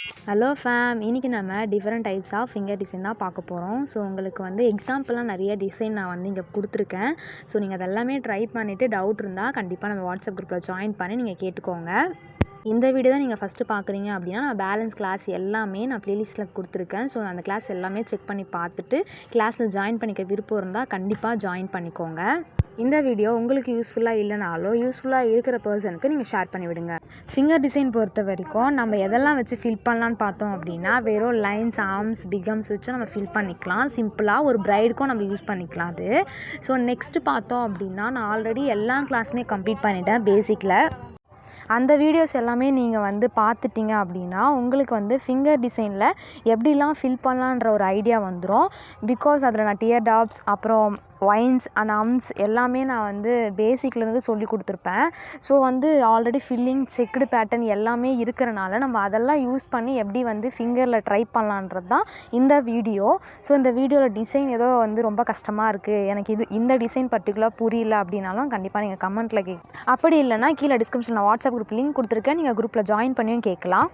Hello fam, இன்றைக்கி நம்ம different types of finger design தான் பார்க்க போகிறோம். ஸோ உங்களுக்கு வந்து எக்ஸாம்பிளாக நிறைய டிசைன் நான் வந்து இங்கே கொடுத்துருக்கேன். ஸோ நீங்கள் அதெல்லாமே ட்ரை பண்ணிவிட்டு டவுட் இருந்தால் கண்டிப்பாக நம்ம வாட்ஸ்அப் குரூப்பில் ஜாயின் பண்ணி நீங்கள் கேட்டுக்கோங்க. இந்த வீடியோ தான் நீங்கள் ஃபஸ்ட்டு பார்க்குறீங்க அப்படின்னா, நான் பேலன்ஸ் கிளாஸ் எல்லாமே நான் ப்ளேலிஸ்ட்டில் கொடுத்துருக்கேன். ஸோ அந்த கிளாஸ் எல்லாமே செக் பண்ணி பார்த்துட்டு கிளாஸில் ஜாயின் பண்ணிக்க விருப்பம் இருந்தால் கண்டிப்பாக ஜாயின் பண்ணிக்கோங்க. இந்த வீடியோ உங்களுக்கு யூஸ்ஃபுல்லாக இல்லைனாலும் யூஸ்ஃபுல்லாக இருக்கிற பர்சனுக்கு நீங்கள் ஷேர் பண்ணிவிடுங்க. ஃபிங்கர் டிசைன் பொறுத்த வரைக்கும் நம்ம எதெல்லாம் வச்சு ஃபில் பண்ணலான்னு பார்த்தோம் அப்படின்னா, வெறும் லைன்ஸ், ஆர்ம்ஸ், பிகம்ஸ் வச்சு நம்ம ஃபில் பண்ணிக்கலாம். சிம்பிளாக ஒரு பிரைடுக்கும் நம்ம யூஸ் பண்ணிக்கலாம் அது. ஸோ நெக்ஸ்ட்டு பார்த்தோம் அப்படின்னா, நான் ஆல்ரெடி எல்லா கிளாஸுமே கம்ப்ளீட் பண்ணிட்டேன் பேசிக்கில். அந்த வீடியோஸ் எல்லாமே நீங்கள் வந்து பார்த்துட்டிங்க அப்படின்னா உங்களுக்கு வந்து ஃபிங்கர் டிசைனில் எப்படிலாம் ஃபில் பண்ணலான்ற ஒரு ஐடியா வந்துடும். பிகாஸ் அதில் நான் டியர் டாப்ஸ், அப்புறம் ஒயின்ஸ் அண்ட் அம்ஸ் எல்லாமே நான் வந்து பேசிக்லேருந்து சொல்லி கொடுத்துருப்பேன். ஸோ வந்து ஆல்ரெடி ஃபில்லிங், செக்குடு பேட்டர்ன் எல்லாமே இருக்கிறனால நம்ம அதெல்லாம் யூஸ் பண்ணி எப்படி வந்து ஃபிங்கரில் ட்ரை பண்ணலான்றது தான் இந்த வீடியோ. ஸோ இந்த வீடியோவில் டிசைன் ஏதோ வந்து ரொம்ப கஷ்டமாக இருக்குது, எனக்கு இந்த டிசைன் பர்டிகுலர் புரியல அப்படின்னாலும் கண்டிப்பாக நீங்கள் கமெண்ட்டில் அப்படி இல்லைனா கீழே டிஸ்கிரிப்ஷனில் வாட்ஸ்அப் குரூப் லிங்க் கொடுத்துருக்கேன், நீங்கள் குரூப்பில் ஜாயின் பண்ணியும் கேட்கலாம்.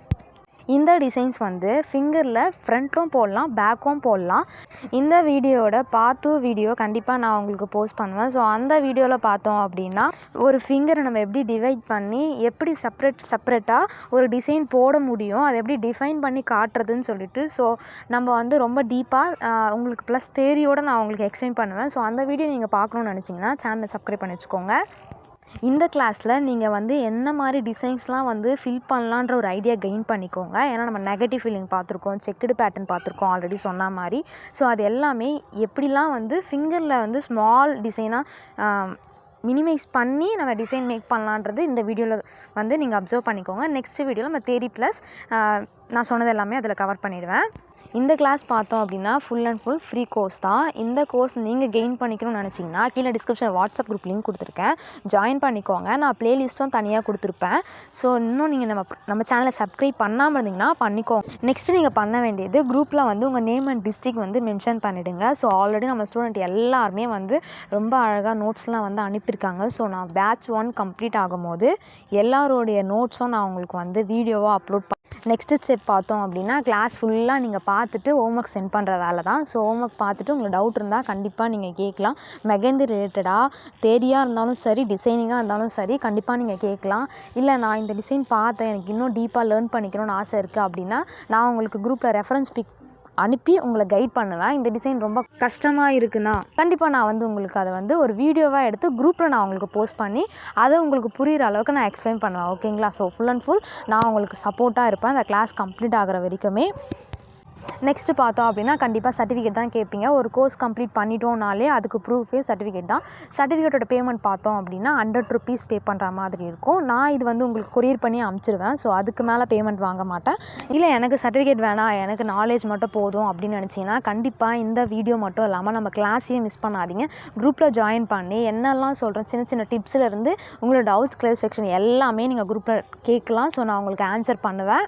இந்த டிசைன்ஸ் வந்து ஃபிங்கரில் ஃப்ரண்ட்டும் போடலாம், பேக்கும் போடலாம். இந்த வீடியோட பார்ட் 2 வீடியோ கண்டிப்பாக நான் உங்களுக்கு போஸ்ட் பண்ணுவேன். ஸோ அந்த வீடியோவில் பார்த்தோம் அப்படின்னா, ஒரு ஃபிங்கரை நம்ம எப்படி டிவைட் பண்ணி எப்படி செப்பரேட்டாக ஒரு டிசைன் போட முடியும், அதை எப்படி டிஃபைன் பண்ணி காட்டுறதுன்னு சொல்லிட்டு ஸோ நம்ம வந்து ரொம்ப டீப்பாக உங்களுக்கு ப்ளஸ் தேரியோடு நான் உங்களுக்கு எக்ஸ்பிளைன் பண்ணுவேன். ஸோ அந்த வீடியோ நீங்கள் பார்க்கணுன்னு நினச்சிங்கன்னா சேனலை சப்ஸ்கிரைப் பண்ணி வச்சுக்கோங்க. இந்த கிளாஸில் நீங்கள் வந்து என்ன மாதிரி டிசைன்ஸ்லாம் வந்து ஃபில் பண்ணலான்ற ஒரு ஐடியா கெயின் பண்ணிக்கோங்க. ஏன்னா நம்ம நெகட்டிவ் ஃபீலிங் பார்த்துருக்கோம், செக்குடு பேட்டர்ன் பார்த்துருக்கோம் ஆல்ரெடி சொன்ன மாதிரி. ஸோ அது எல்லாமே எப்படிலாம் வந்து ஃபிங்கரில் வந்து ஸ்மால் டிசைனாக மினிமைஸ் பண்ணி நம்ம டிசைன் மேக் பண்ணலான்றது இந்த வீடியோவில் வந்து நீங்கள் அப்சர்வ் பண்ணிக்கோங்க. நெக்ஸ்ட் வீடியோவில் நம்ம தேரி ப்ளஸ் நான் சொன்னது எல்லாமே அதில் கவர் பண்ணிடுவேன். இந்த கிளாஸ் பார்த்தோம் அப்படின்னா full and full free course தான். இந்த கோர்ஸ் நீங்கள் கெயின் பண்ணிக்கணும்னு நினச்சிங்கன்னா கீழே டிஸ்கிரிப்ஷன் வாட்ஸ்அப் குரூப் லிங்க் கொடுத்துருக்கேன், ஜாயின் பண்ணிக்கோங்க. நான் ப்ளேலிஸ்ட்டும் தனியாக கொடுத்துருப்பேன். ஸோ இன்னும் நீங்கள் நம்ம சேனலை சப்ஸ்கிரைப் பண்ணாமல் இருந்தீங்கன்னா பண்ணிக்கோங்க. நெக்ஸ்ட்டு நீங்கள் பண்ண வேண்டியது குரூப்பில் வந்து உங்கள் நேம் அண்ட் டிஸ்ட்ரிக் வந்து மென்ஷன் பண்ணிவிடுங்க. ஸோ ஆல்ரெடி நம்ம ஸ்டூடெண்ட் எல்லாருமே வந்து ரொம்ப அழகாக நோட்ஸ்லாம் வந்து அனுப்பியிருக்காங்க. ஸோ நான் பேட்ச் 1 கம்ப்ளீட் ஆகும்போது எல்லாரோடைய நோட்ஸும் நான் உங்களுக்கு வந்து வீடியோவாக அப்லோட் நெக்ஸ்ட்டு ஸ்டெப் பார்த்தோம் அப்படின்னா, கிளாஸ் ஃபுல்லாக நீங்கள் பார்த்துட்டு ஹோம்ஒர்க் சென்ட் பண்ணுற வேலை தான். ஸோ ஹோம்ஒர்க் பார்த்துட்டு உங்களுக்கு டவுட் இருந்தால் கண்டிப்பாக நீங்கள் கேட்கலாம். மெஹந்தி ரிலேட்டடாக தேரியாக இருந்தாலும் சரி, டிசைனிங்காக இருந்தாலும் சரி, கண்டிப்பாக நீங்கள் கேட்கலாம். இல்லை நான் இந்த டிசைன் பார்த்தேன், எனக்கு இன்னும் டீப்பாக லேர்ன் பண்ணிக்கணும்னு ஆசை இருக்குது அப்படின்னா நான் உங்களுக்கு குரூப்பில் ரெஃபரன்ஸ் பிக் அனுப்பி உங்களை கைட் பண்ணுவேன். இந்த டிசைன் ரொம்ப கஷ்டமாக இருக்குன்னா கண்டிப்பாக நான் வந்து உங்களுக்கு அதை வந்து ஒரு வீடியோவாக எடுத்து குரூப்பில் நான் உங்களுக்கு போஸ்ட் பண்ணி அதை உங்களுக்கு புரிகிற அளவுக்கு நான் எக்ஸ்பிளைன் பண்ணுவேன். ஓகேங்களா? ஸோ ஃபுல் அண்ட் ஃபுல் நான் உங்களுக்கு சப்போர்ட்டாக இருப்பேன் அந்த கிளாஸ் கம்ப்ளீட் ஆகிற வரைக்குமே. நெக்ஸ்ட்டு பார்த்தோம் அப்படின்னா கண்டிப்பாக சர்டிஃபிகேட் தான் கேட்பீங்க. ஒரு கோர்ஸ் கம்ப்ளீட் பண்ணிட்டோம்னாலே அதுக்கு ப்ரூஃபே சர்டிஃபிகேட் தான். சர்டிஃபிகேட்டோட பேமெண்ட் பார்த்தோம் அப்படின்னா 100 ருபீஸ் பே பண்ணுற மாதிரி இருக்கும். நான் இது வந்து உங்களுக்கு கொரியர் பண்ணி அனுப்பிச்சிடுவேன். ஸோ அதுக்கு மேலே பேமெண்ட் வாங்க மாட்டேன். இல்லை எனக்கு சர்டிஃபிகேட் வேணாம், எனக்கு நாலேஜ் மட்டும் போதும் அப்படின்னு நினச்சிங்கன்னா கண்டிப்பாக இந்த வீடியோ மட்டும் இல்லாமல் நம்ம கிளாஸையும் மிஸ் பண்ணாதீங்க. குரூப்பில் ஜாயின் பண்ணி என்னெல்லாம் சொல்கிறேன், சின்ன சின்ன டிப்ஸ்லேருந்து உங்களோட டவுட்ஸ் கிளியர் செக்ஷன் எல்லாமே நீங்கள் குரூப்பில் கேட்கலாம். ஸோ நான் உங்களுக்கு ஆன்சர் பண்ணுவேன்.